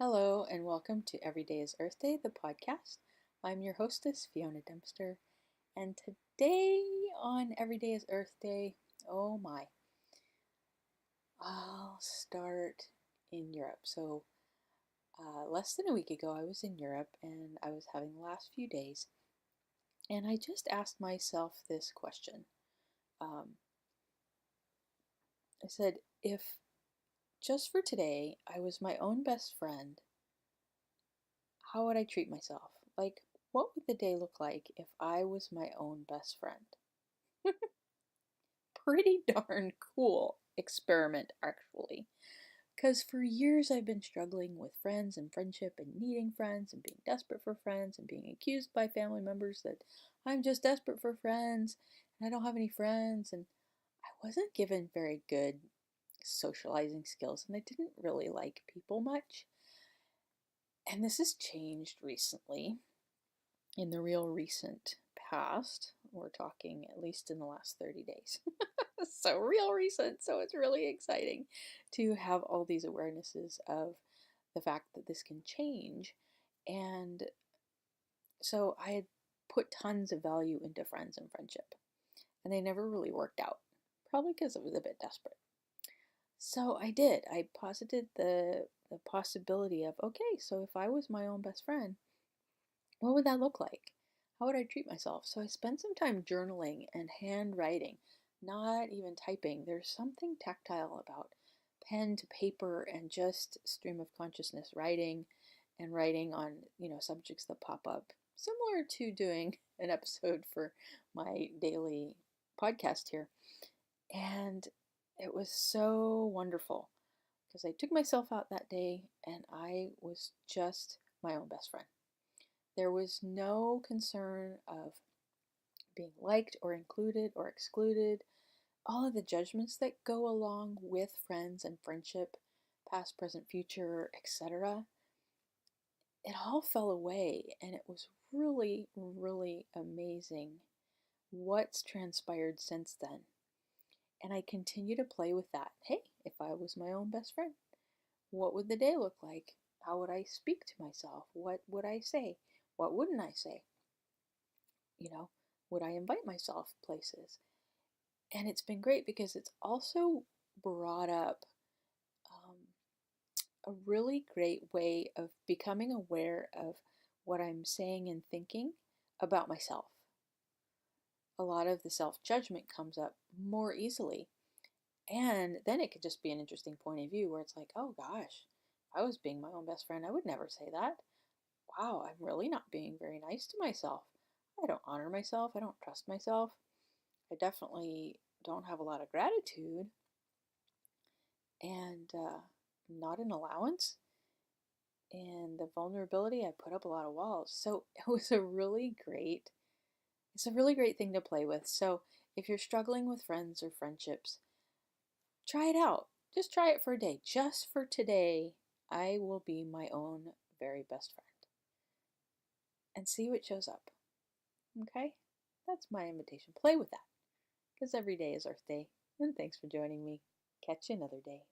Hello, and welcome to Every Day is Earth Day, the podcast. I'm your hostess, Fiona Dempster, and today on Every Day is Earth Day, oh my, I'll start in Europe. Less than a week ago, I was in Europe and I was having the last few days, and I just asked myself this question. I said, if just for today I was my own best friend, how would I treat myself? Like, what would the day look like if I was my own best friend? Pretty darn cool experiment, actually. Because for years I've been struggling with friends and friendship and needing friends and being desperate for friends and being accused by family members that I'm just desperate for friends and I don't have any friends. And I wasn't given very good socializing skills and I didn't really like people much. And this has changed recently. In the real recent past, we're talking at least in the last 30 days. So real recent, so it's really exciting to have all these awarenesses of the fact that this can change. And so I had put tons of value into friends and friendship, and they never really worked out, probably because I was a bit desperate. So I did. I posited the possibility of, okay, so if I was my own best friend, what would that look like? How would I treat myself? So I spent some time journaling and handwriting, not even typing. There's something tactile about pen to paper and just stream of consciousness writing and writing on, subjects that pop up, similar to doing an episode for my daily podcast here. And it was so wonderful because I took myself out that day and I was just my own best friend. There was no concern of being liked or included or excluded. All of the judgments that go along with friends and friendship, past, present, future, etc., it all fell away. And it was really, really amazing what's transpired since then. And I continue to play with that. Hey, if I was my own best friend, what would the day look like? How would I speak to myself? What would I say? What wouldn't I say? Would I invite myself places? And it's been great because it's also brought up um, a really great way of becoming aware of what I'm saying and thinking about myself. A lot of the self judgment comes up more easily. And then it could just be an interesting point of view where it's like, oh gosh, if I was being my own best friend, I would never say that. Wow, I'm really not being very nice to myself. I don't honor myself. I don't trust myself. I definitely don't have a lot of gratitude and not an allowance. And the vulnerability, I put up a lot of walls. So it's a really great thing to play with. So if you're struggling with friends or friendships, try it out. Just try it for a day. Just for today, I will be my own very best friend. And see what shows up. Okay? That's my invitation. Play with that. Because every day is Earth Day. And thanks for joining me. Catch you another day.